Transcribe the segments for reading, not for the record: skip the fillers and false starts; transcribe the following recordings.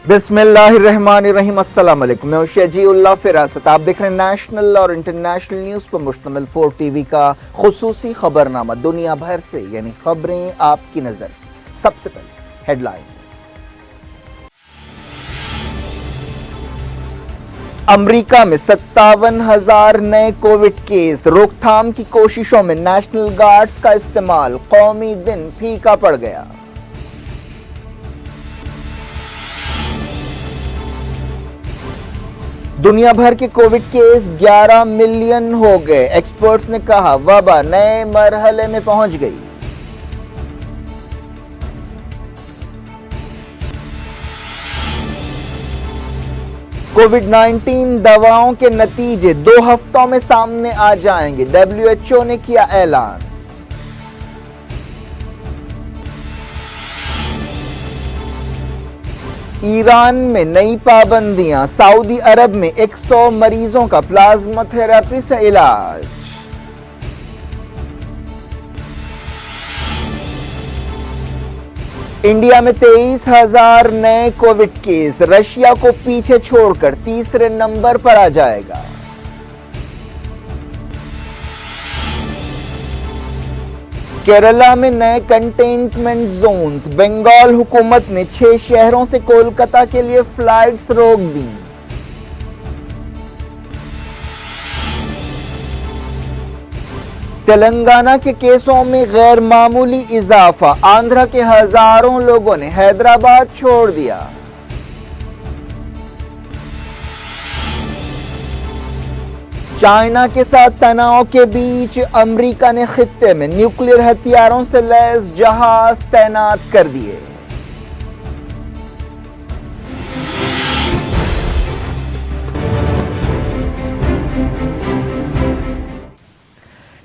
बिस्मिल्लाहिर्रहमानिर्रहीम। अस्सलाम वालेकुम। मैं शजीउल्लाह फिरासत। आप देख रहे हैं नेशनल और इंटरनेशनल न्यूज़ पर मुश्तमिल 4 टीवी का खुसूसी खबरनामा। दुनिया भर से यानी खबरें आपकी नजर से। सबसे पहले हेडलाइंस। अमेरिका में 57,000 नए कोविड केस। रोकथाम की कोशिशों में नेशनल गार्ड्स का इस्तेमाल। कौमी दिन फीका पड़ गया। दुनिया भर के कोविड केस 11 मिलियन हो गए। एक्सपर्ट्स ने कहा वबा नए मरहले में पहुंच गई। कोविड-19 दवाओं के नतीजे 2 हफ्तों में सामने आ जाएंगे। WHO ने किया ऐलान। ईरान में नई पाबंदियां। सऊदी अरब में 100 मरीजों का प्लाज्मा थेरेपी से इलाज। इंडिया में 23,000 नए कोविड केस। रशिया को पीछे छोड़कर तीसरे नंबर पर आ जाएगा। केरला में नए कंटेनमेंट जोन्स। बंगाल हुकूमत ने 6 शहरों से कोलकाता के लिए फ्लाइट्स रोक दी। तेलंगाना के केसों में गैर मामूली इजाफा। आंध्र के हजारों लोगों ने हैदराबाद छोड़ दिया। चाइना के साथ तनाव के बीच अमेरिका ने खित्ते में न्यूक्लियर हथियारों से लैस जहाज तैनात कर दिए।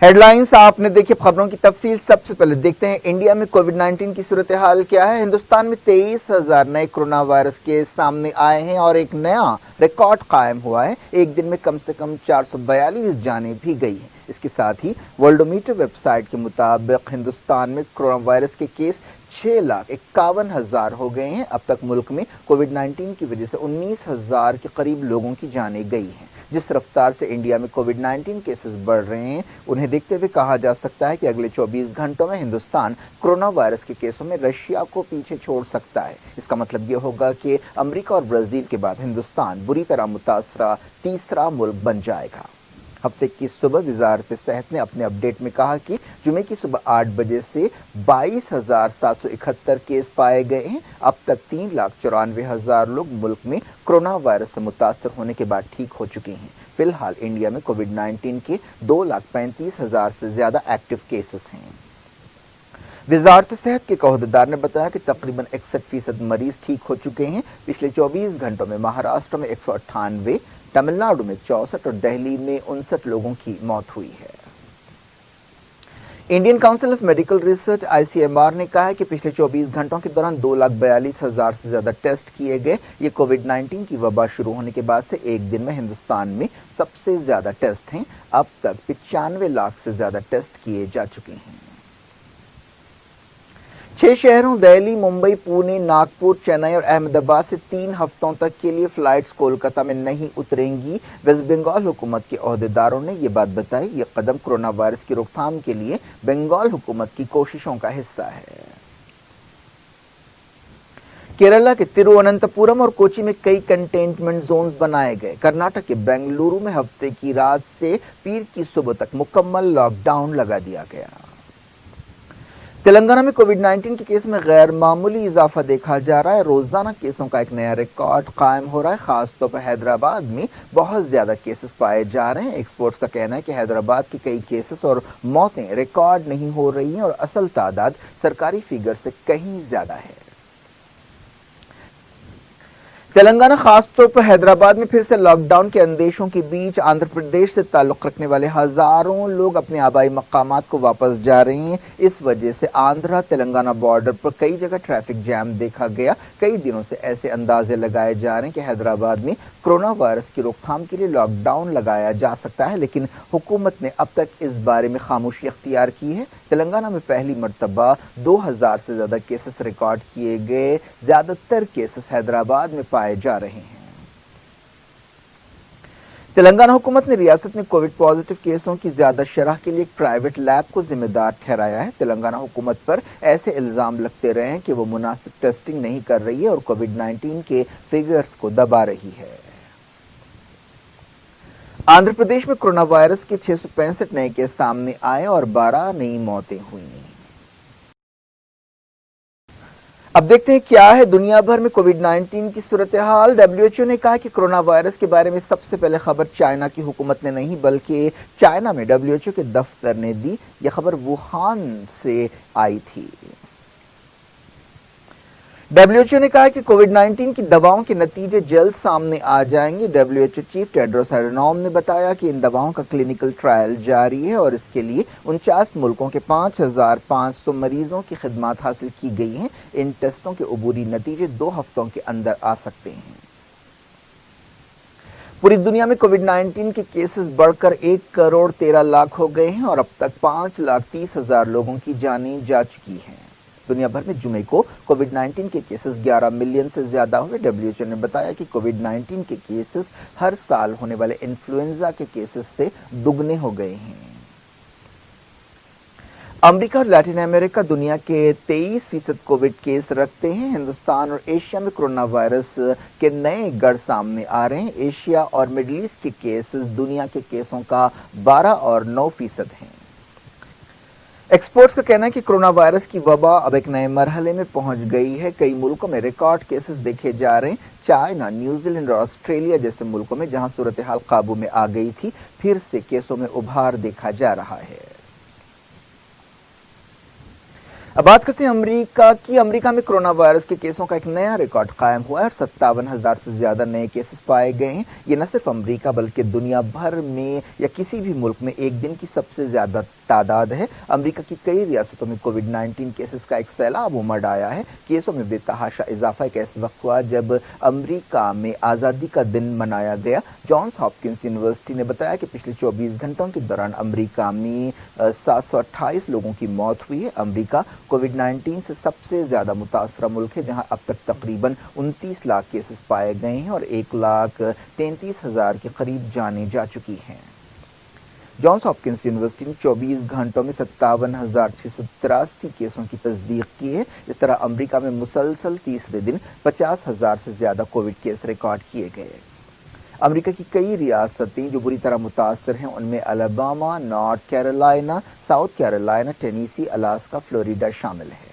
हेडलाइंस आपने देखी। खबरों की तफसील सबसे पहले देखते हैं। इंडिया में कोविड-19 की सूरत हाल क्या है। हिंदुस्तान में 23,000 नए कोरोना वायरस केस सामने आए हैं और एक नया रिकॉर्ड कायम हुआ है। एक दिन में कम से कम 442 जानें भी गई हैं। इसके साथ ही वर्ल्डोमीटर वेबसाइट के मुताबिक हिंदुस्तान में कोरोना वायरस के केस 6,51,000 हो गए हैं। अब तक मुल्क में कोविड-19 की वजह से 19,000 के करीब लोगों की जानें गई हैं। जिस रफ्तार से इंडिया में कोविड-19 केसेस बढ़ रहे हैं, उन्हें देखते हुए कहा जा सकता है कि अगले 24 घंटों में हिंदुस्तान कोरोना वायरस के केसों में रशिया को पीछे छोड़ सकता है। इसका मतलब यह होगा कि अमेरिका और ब्राजील के बाद हिंदुस्तान बुरी तरह मुतासरा तीसरा मुल्क बन जाएगा। हफ्ते की सुबह वजारत सेहत ने अपने अपडेट में कहा कि जुमे की सुबह 8 बजे से 22,771 केस पाए गए हैं। अब तक 3,94,000 लोग मुल्क में कोरोना वायरस से मुतासर होने के बाद ठीक हो चुके हैं। फिलहाल इंडिया में कोविड-19 के 2,35,000 से ज्यादा एक्टिव केसेस हैं। वजारत सेहत के अहदेदार ने बताया कि तकरीबन 61% मरीज ठीक हो चुके हैं। पिछले 24 घंटों में महाराष्ट्र में 198, तमिलनाडु में 64 और दिल्ली में 59 लोगों की मौत हुई है। Indian council of medical research ICMR ने कहा है कि पिछले 24 घंटों के दौरान 2,42,000 से ज्यादा टेस्ट किए गए। ये कोविड-19 की वबा शुरू होने के बाद से एक दिन में हिंदुस्तान में सबसे ज्यादा टेस्ट हैं। अब तक 95 लाख से ज्यादा टेस्ट किए जा चुके हैं। 6 शहरों दिल्ली, मुंबई, पुणे, नागपुर, चेन्नई और अहमदाबाद से 3 हफ्तों तक के लिए फ्लाइट्स कोलकाता में नहीं उतरेंगी। वेस्ट बंगाल हुकूमत के अहदेदारों ने यह बात बताई। यह कदम कोरोना वायरस की रोकथाम के लिए बंगाल हुकूमत की कोशिशों का हिस्सा है। केरला के तिरुवनंतपुरम और कोची में कई कंटेनमेंट जोन्स बनाए गए। कर्नाटक के बेंगलुरु में हफ्ते की रात से पीर की सुबह तक मुकम्मल लॉकडाउन लगा दिया गया। तेलंगाना में कोविड-19 के केस में गैर मामूली इजाफा देखा जा रहा है। रोजाना केसों का एक नया रिकॉर्ड कायम हो रहा है। खासतौर पर हैदराबाद में बहुत ज्यादा केसेस पाए जा रहे हैं। एक्सपर्ट्स का कहना है कि हैदराबाद के कई केसेस और मौतें रिकॉर्ड नहीं हो रही हैं और असल तादाद सरकारी फिगर से कहीं ज्यादा है। तेलंगाना खास तौर पर हैदराबाद में फिर से लॉकडाउन के अंदेशों के बीच आंध्र प्रदेश से ताल्लुक रखने वाले हजारों लोग अपने आबाई मकामात को वापस जा रहे हैं। इस वजह से आंध्रा तेलंगाना बॉर्डर पर कई जगह ट्रैफिक जैम देखा गया। कई दिनों से ऐसे अंदाजे लगाए जा रहे हैं कि हैदराबाद में कोरोना वायरस की रोकथाम के लिए लॉकडाउन लगाया जा सकता है, लेकिन हुकूमत ने अब तक इस बारे में खामोशी अख्तियार की है। तेलंगाना में पहली मरतबा 2000 से ज्यादा केसेस रिकॉर्ड किए गए। ज्यादातर केसेस हैदराबाद में पाए जा रहे हैं। तेलंगाना हुकूमत ने रियासत में कोविड पॉजिटिव केसों की ज्यादा शरह के लिए एक प्राइवेट लैब को जिम्मेदार ठहराया है। तेलंगाना हुकूमत पर ऐसे इल्जाम लगते रहे हैं कि वो मुनासिब टेस्टिंग नहीं कर रही है और कोविड-19 के फिगर्स को दबा रही है। आंध्र प्रदेश में कोरोना वायरस के 665 नए केस सामने आए और 12 नई मौतें हुई। अब देखते हैं क्या है दुनिया भर में कोविड-19 की सूरत हाल। डब्ल्यूएचओ ने कहा कि कोरोना वायरस के बारे में सबसे पहले खबर चाइना की हुकूमत ने नहीं बल्कि चाइना में डब्ल्यूएचओ के दफ्तर ने दी। यह खबर वुहान से आई थी। डब्ल्यूएचओ ने कहा कि कोविड-19 की दवाओं के नतीजे जल्द सामने आ जाएंगे। डब्ल्यूएचओ चीफ टेड्रोस एडनॉम ने बताया कि इन दवाओं का क्लिनिकल ट्रायल जारी है और इसके लिए 49 मुल्कों के 5500 मरीजों की खिदमत हासिल की गई हैं। इन टेस्टों के अबूरी नतीजे 2 हफ्तों के अंदर आ सकते हैं। पूरी दुनिया में कोविड-19 के केसेस बढ़कर 1 करोड़ 13 लाख हो गए हैं और अब तक 5,30,000 लोगों की जानें जा चुकी हैं। दुनिया भर में जुमे को कोविड-19 के केसेस 11 मिलियन से ज्यादा हुए। डब्ल्यूएचओ ने बताया कि कोविड-19 के केसेस हर साल होने वाले इन्फ्लुएंजा के केसेस से दुगने हो गए हैं। अमेरिका और लैटिन अमेरिका दुनिया के 23% कोविड केस रखते हैं। हिंदुस्तान और एशिया में कोरोना वायरस के नए गढ़ सामने आ रहे हैं। एशिया और मिडिल ईस्ट के केसेस दुनिया के केसों का 12 और 9% हैं। एक्सपर्ट्स का कहना है कि कोरोना वायरस की वबा अब एक नए मरहले में पहुंच गई है। कई मुल्कों में रिकॉर्ड केसेस देखे जा रहे हैं। चाइना, न्यूजीलैंड और ऑस्ट्रेलिया जैसे मुल्कों में जहां सूरत हाल काबू में आ गई थी, फिर से केसों में उभार देखा जा रहा है। अब बात करते हैं अमेरिका की। अमेरिका में कोरोना वायरस के केसों का एक नया रिकॉर्ड कायम हुआ है और 57,000 से ज्यादा नए केसेस पाए गए हैं। ये न सिर्फ अमेरिका बल्कि दुनिया भर में या किसी भी मुल्क में एक दिन की सबसे ज्यादा तादाद है। अमेरिका की कई रियासतों में कोविड-19 केसेस का एक सैलाब उमड़ आया है। केसों में बेतहाशा इजाफा एक ऐसे वक्त हुआ जब अमेरिका में आज़ादी का दिन मनाया गया। जॉन्स हॉपकिंस यूनिवर्सिटी ने बताया कि पिछले 24 घंटों के दौरान अमेरिका में 728 लोगों की मौत हुई है। अमेरिका कोविड-19 से सबसे ज्यादा मुतासरा मुल्क है, जहां अब तक तकरीबन 29 लाख केसेस पाए गए हैं और 1,33,000 के करीब जानें जा चुकी हैं। जॉन्स हॉपकिंस यूनिवर्सिटी ने 24 घंटों में 57,683 केसों की तस्दीक की है। इस तरह अमेरिका में मुसलसल तीसरे दिन 50,000 से ज्यादा कोविड केस रिकॉर्ड किए गए। अमेरिका की कई रियासतें जो बुरी तरह मुतासर हैं उनमें Alabama, north Carolina, south Carolina, Tennessee, Alaska, Florida शामिल है।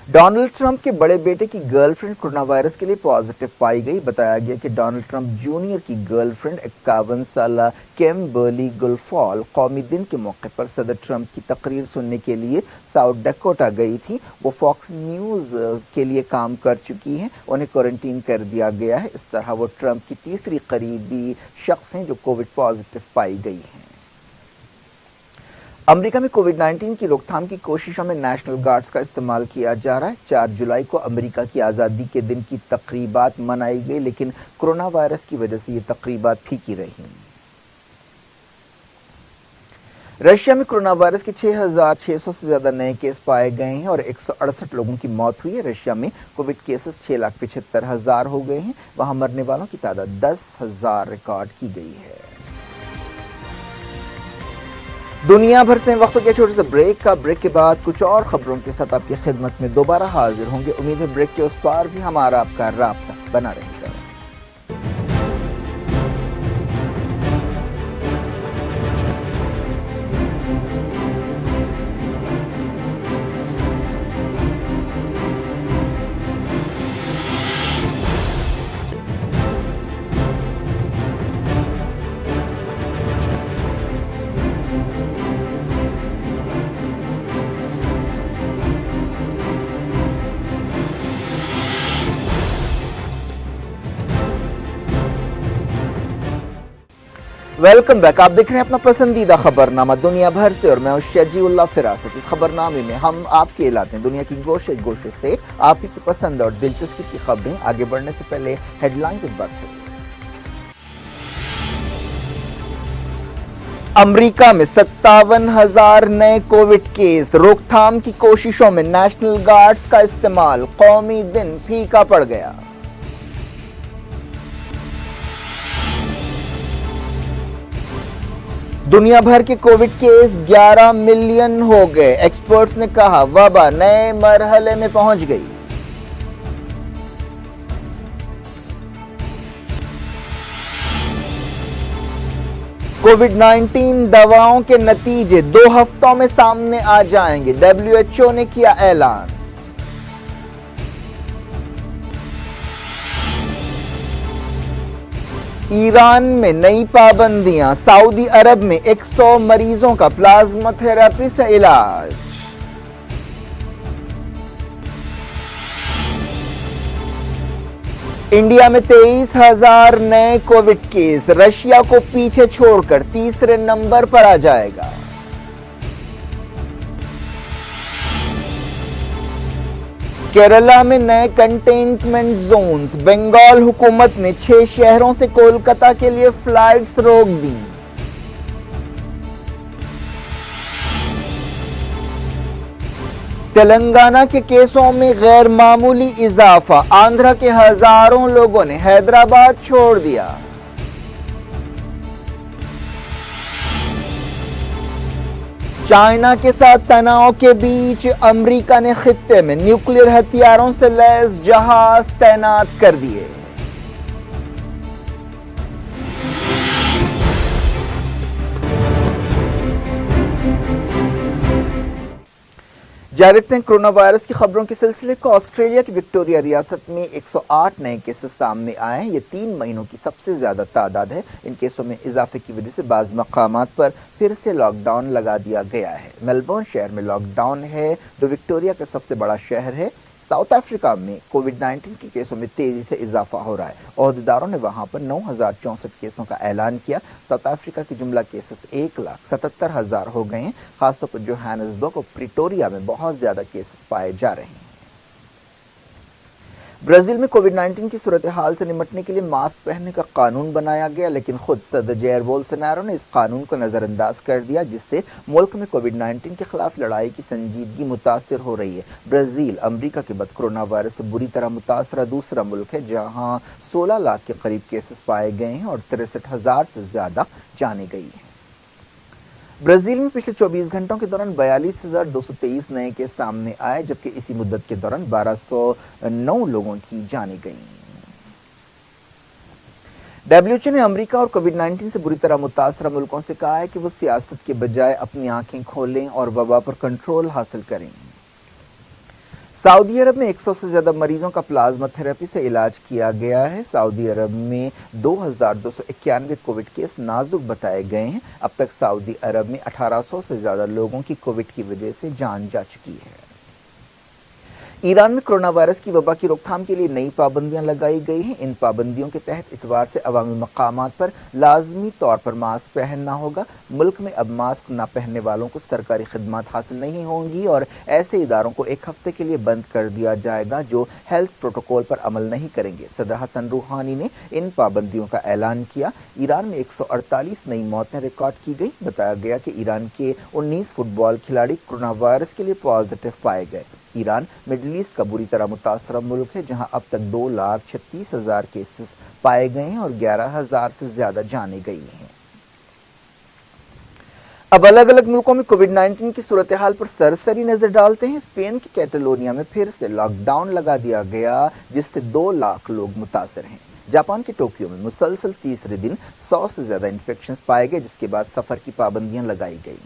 डोनाल्ड ट्रंप के बड़े बेटे की गर्लफ्रेंड कोरोना वायरस के लिए पॉजिटिव पाई गई। बताया गया कि डोनाल्ड ट्रंप जूनियर की गर्लफ्रेंड 51 साल किम्बर्ली गुलफॉल कौमी दिन के मौके पर सदर ट्रंप की तकरीर सुनने के लिए साउथ डकोटा गई थी। वो फॉक्स न्यूज के लिए काम कर चुकी हैं। उन्हें क्वारंटीन कर दिया गया है। इस तरह वो ट्रंप की तीसरी करीबी शख्स हैं जो कोविड पॉजिटिव पाई गई हैं। अमेरिका में कोविड-19 की रोकथाम की कोशिशों में नेशनल गार्ड्स का इस्तेमाल किया जा रहा है। 4 जुलाई को अमेरिका की आज़ादी के दिन की तकरीबात मनाई गई, लेकिन कोरोना वायरस की वजह से ये तकरीबात फीकी रही। रशिया में कोरोना वायरस के 6,600 से ज्यादा नए केस पाए गए हैं और 168 लोगों की मौत हुई है। रशिया में कोविड केसेस 6,75,000 हो गए हैं। वहां मरने वालों की तादाद 10,000 रिकॉर्ड की गई है। दुनिया भर से वक्त के छोटे से ब्रेक का। ब्रेक के बाद कुछ और खबरों के साथ आपकी खिदमत में दोबारा हाजिर होंगे। उम्मीद है ब्रेक के उस पार भी हमारा आपका राब्ता बना रहेगा। Welcome back. आप देख रहे हैं अपना पसंदीदा खबरनामा दुनिया भर से और मैं हूं शजीउल्लाह फिरासत। इस खबरनामे में हम आपके लाते हैं दुनिया की गोशे गोशे से आप ही की पसंद और दिलचस्पी की खबरें। आगे बढ़ने से पहले हेडलाइंस एक बार फिर। अमेरिका में 57,000 नए कोविड केस, रोकथाम की कोशिशों में नेशनल गार्ड्स का इस्तेमाल, कौमी दिन फीका पड़ गया। दुनिया भर के कोविड केस 11 मिलियन हो गए, एक्सपर्ट्स ने कहा वबा नए मरहले में पहुंच गई। कोविड-19 दवाओं के नतीजे 2 हफ्तों में सामने आ जाएंगे, WHO ने किया ऐलान। ईरान में नई पाबंदियां, सऊदी अरब में 100 मरीजों का प्लाज्मा थेरेपी से इलाज। इंडिया में 23,000 नए कोविड केस, रशिया को पीछे छोड़कर तीसरे नंबर पर आ जाएगा। केरला में नए कंटेनमेंट जोन्स, बंगाल हुकूमत ने 6 शहरों से कोलकाता के लिए फ्लाइट्स रोक दी। तेलंगाना के केसों में गैर मामूली इजाफा, आंध्र के हजारों लोगों ने हैदराबाद छोड़ दिया। चाइना के साथ तनाव के बीच अमेरिका ने खित्ते में न्यूक्लियर हथियारों से लैस जहाज तैनात कर दिए। जारी रखते हैं कोरोना वायरस की खबरों के सिलसिले को। ऑस्ट्रेलिया की विक्टोरिया रियासत में 108 नए केसेस सामने आए हैं। ये 3 महीनों की सबसे ज्यादा तादाद है। इन केसों में इजाफे की वजह से बाज़ मकामात पर फिर से लॉकडाउन लगा दिया गया है। मेलबर्न शहर में लॉकडाउन है, जो विक्टोरिया का सबसे बड़ा शहर है। साउथ अफ्रीका में कोविड-19 के केसों में तेजी से इजाफा हो रहा है। ओहदेदारों ने वहां पर 9,064 केसों का ऐलान किया। साउथ अफ्रीका के जुमला केसेस 1,77,000 हो गए हैं। खासतौर पर जोहानिसबर्ग और प्रिटोरिया में बहुत ज्यादा केसेस पाए जा रहे हैं। ब्राजील में कोविड-19 की सूरत हाल से निपटने के लिए मास्क पहनने का कानून बनाया गया, लेकिन खुद सदर जायर बोल्सोनारो ने इस कानून को नजरअंदाज कर दिया, जिससे मुल्क में कोविड-19 के खिलाफ लड़ाई की संजीदगी मुतासिर हो रही है। ब्राजील अमेरिका के बाद कोरोना वायरस से बुरी तरह मुतासरा दूसरा मुल्क है, जहां 16 लाख के करीब केसेस पाए गए हैं और 63,000 से ज्यादा जाने गई है। ब्राजील में पिछले 24 घंटों के दौरान 42,223 नए केस सामने आए, जबकि इसी मुद्दत के दौरान 1,209 लोगों की जानें गई। WHO ने अमेरिका और कोविड-19 से बुरी तरह मुतासरा मुल्कों से कहा है कि वो सियासत के बजाय अपनी आंखें खोलें और वबा पर कंट्रोल हासिल करें। सऊदी अरब में 100 से ज्यादा मरीजों का प्लाज्मा थेरेपी से इलाज किया गया है। सऊदी अरब में 2,291 कोविड केस नाजुक बताए गए हैं। अब तक सऊदी अरब में 1,800 से ज्यादा लोगों की कोविड की वजह से जान जा चुकी है। ईरान में कोरोना वायरस की वबा की रोकथाम के लिए नई पाबंदियां लगाई गई हैं। इन पाबंदियों के तहत इतवार से अवामी मकामात पर लाजमी तौर पर मास्क पहनना होगा। मुल्क में अब मास्क न पहनने वालों को सरकारी खिदमत हासिल नहीं होंगी और ऐसे इदारों को 1 हफ्ते के लिए बंद कर दिया जाएगा जो हेल्थ प्रोटोकॉल पर अमल नहीं करेंगे। सदर हसन रूहानी ने इन पाबंदियों का ऐलान किया। ईरान में 148 नई मौतें रिकॉर्ड की गई। बताया गया कि ईरान के 19 फुटबॉल खिलाड़ी कोरोना वायरस के लिए पॉजिटिव पाए गए। ईरान मिडिल ईस्ट का बुरी तरह मुतासरा मुल्क है, जहां अब तक 2,36,000 केसेस पाए गए हैं और 11,000 से ज्यादा जाने गई हैं। अब अलग अलग मुल्कों में कोविड-19 की सूरत हाल पर सरसरी नजर डालते हैं। स्पेन के कैटलोनिया में फिर से लॉकडाउन लगा दिया गया, जिससे 2 लाख लोग मुतासर हैं। जापान के टोक्यो में मुसलसल तीसरे दिन 100 से ज्यादा इन्फेक्शन पाए गए, जिसके बाद सफर की पाबंदियां लगाई गई।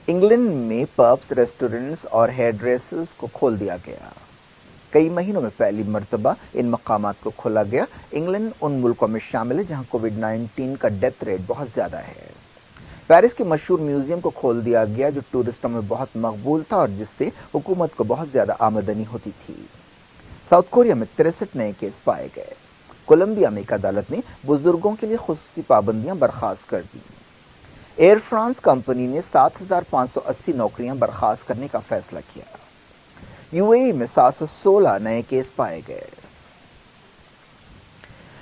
इंग्लैंड में पब्स, रेस्टोरेंट्स और हेयर ड्रेसेस को खोल दिया गया। कई महीनों में पहली मर्तबा इन मकामात को खोला गया। इंग्लैंड उन मुल्कों में शामिल है जहां कोविड-19 का डेथ रेट बहुत ज्यादा है। पेरिस के मशहूर म्यूजियम को खोल दिया गया, जो टूरिस्टों में बहुत मकबूल था और जिससे हुकूमत को बहुत ज्यादा आमदनी होती थी। साउथ कोरिया में 63 नए केस पाए गए। کولمبیا میں ایک عدالت نے بزرگوں کے لیے خصوصی پابندیاں برخاست کر دی۔ ایئر فرانس کمپنی نے 7,580 نوکریاں برخاست کرنے کا فیصلہ کیا۔ یو اے ای میں 716 نئے کیس پائے گئے۔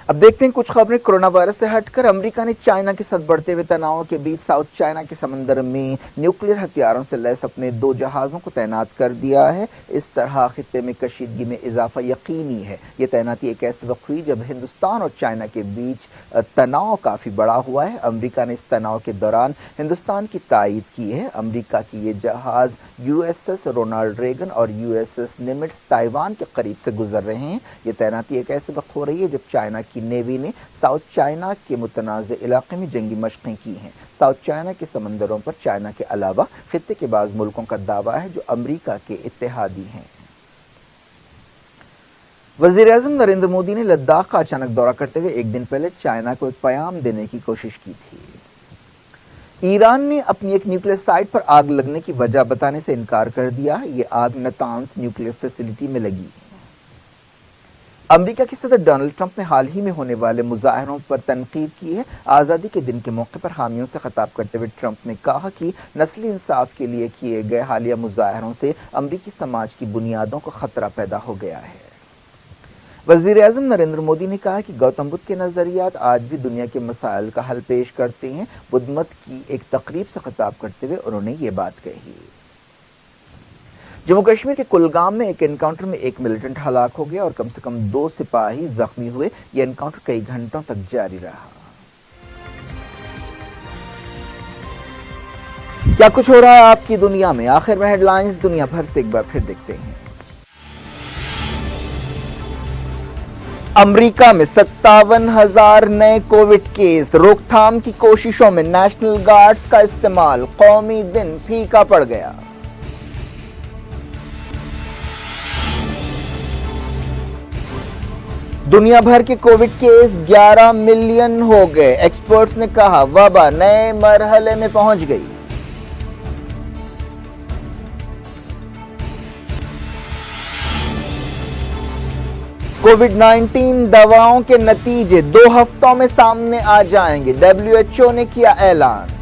اب دیکھتے ہیں کچھ خبریں کرونا وائرس سے ہٹ کر۔ امریکہ نے چائنا کے ساتھ بڑھتے ہوئے تناؤ کے بیچ ساؤتھ چائنا کے سمندر میں نیوکلیئر ہتھیاروں سے لیس اپنے 2 جہازوں کو تعینات کر دیا ہے۔ اس طرح خطے میں کشیدگی میں اضافہ یقینی ہے۔ یہ تعیناتی ایک ایسے وقت ہوئی جب ہندوستان اور چائنا کے بیچ تناؤ کافی بڑا ہوا ہے۔ امریکہ نے اس تناؤ کے دوران ہندوستان کی تائید کی ہے۔ امریکہ کی یہ جہاز U S S Ronald Reagan اور یو ایس ایس نیمٹس تائیوان کے قریب سے گزر رہے ہیں۔ یہ تعیناتی ایک ایسے وقت ہو رہی ہے جب چائنا کی نیوی نے ساؤتھ چائنا کے متنازع علاقے میں جنگی مشقیں کی ہیں۔ ساؤتھ چائنا کے سمندروں پر چائنا کے علاوہ خطے کے بعض ملکوں کا دعویٰ ہے جو امریکہ کے اتحادی ہیں۔ وزیر اعظم نریندر مودی نے لداخ کا اچانک دورہ کرتے ہوئے ایک دن پہلے چائنا کو ایک پیغام دینے کی کوشش کی تھی۔ ایران نے اپنی ایک نیوکلیئر سائٹ پر آگ لگنے کی وجہ بتانے سے انکار کر دیا۔ یہ آگ نتانز نیوکلیئر فیسلٹی میں لگی۔ امریکہ کے صدر ڈونلڈ ٹرمپ نے حال ہی میں ہونے والے مظاہروں پر تنقید کی ہے۔ آزادی کے دن کے موقع پر حامیوں سے خطاب کرتے ہوئے ٹرمپ نے کہا کہ نسلی انصاف کے لیے کیے گئے حالیہ مظاہروں سے امریکی سماج کی بنیادوں کو خطرہ پیدا ہو گیا ہے۔ وزیر اعظم نریندر مودی نے کہا کہ گوتم بدھ کے نظریات آج بھی دنیا کے مسائل کا حل پیش کرتے ہیں۔ بدھ مت کی ایک تقریب سے خطاب کرتے ہوئے انہوں نے یہ بات کہی۔ جموں کشمیر کے کلگام میں ایک انکاؤنٹر میں ایک ملیٹنٹ ہلاک ہو گیا اور کم سے کم 2 سپاہی زخمی ہوئے۔ یہ انکاؤنٹر کئی گھنٹوں تک جاری رہا۔ کیا کچھ ہو رہا ہے آپ کی دنیا میں؟ آخر میں ہیڈ لائنز دنیا بھر سے ایک بار پھر دیکھتے ہیں۔ امریکہ میں 57,000 نئے کووڈ کیس۔ روک تھام کی کوششوں میں نیشنل گارڈز کا استعمال۔ قومی دن پھیکا پڑ گیا۔ دنیا بھر کے کووڈ کیس 11 ملین ہو گئے۔ ایکسپرٹس نے کہا وبا نئے مرحلے میں پہنچ گئی۔ کووڈ 19 دواؤں کے نتیجے 2 ہفتوں میں سامنے آ جائیں گے۔ WHO نے کیا اعلان۔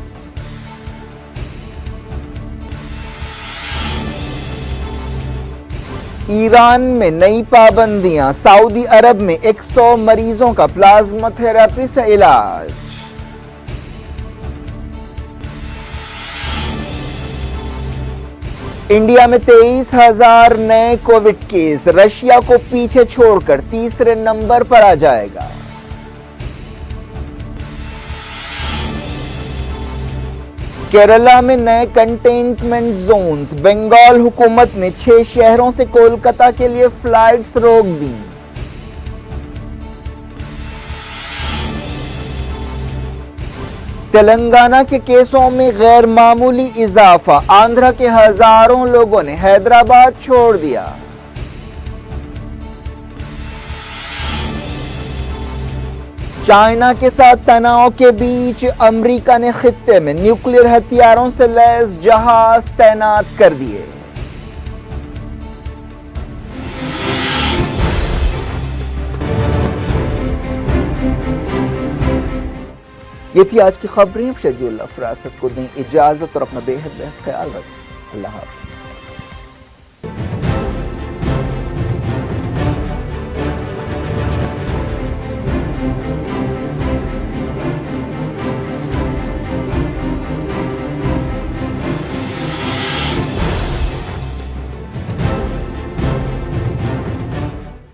ایران میں نئی پابندیاں۔ سعودی عرب میں 100 مریضوں کا پلازما تھراپی سے علاج۔ انڈیا میں 23,000 نئے کووڈ کیس۔ رشیا کو پیچھے چھوڑ کر تیسرے نمبر پر آ جائے گا۔ کیرالہ میں نئے کنٹینمنٹ زونز۔ بنگال حکومت نے 6 شہروں سے کولکتہ کے لیے فلائٹس روک دیں۔ تلنگانہ کے کیسوں میں غیر معمولی اضافہ۔ آندھرا کے ہزاروں لوگوں نے حیدرآباد چھوڑ دیا۔ چائنا کے ساتھ تناؤ کے بیچ امریکہ نے خطے میں نیوکلیئر ہتھیاروں سے لیس جہاز تعینات کر دیے۔ یہ تھی آج کی خبریں۔ شجی اللہ فراست کو دیں اجازت اور اپنا بے حد خیال رکھیں۔ اللہ حافظ۔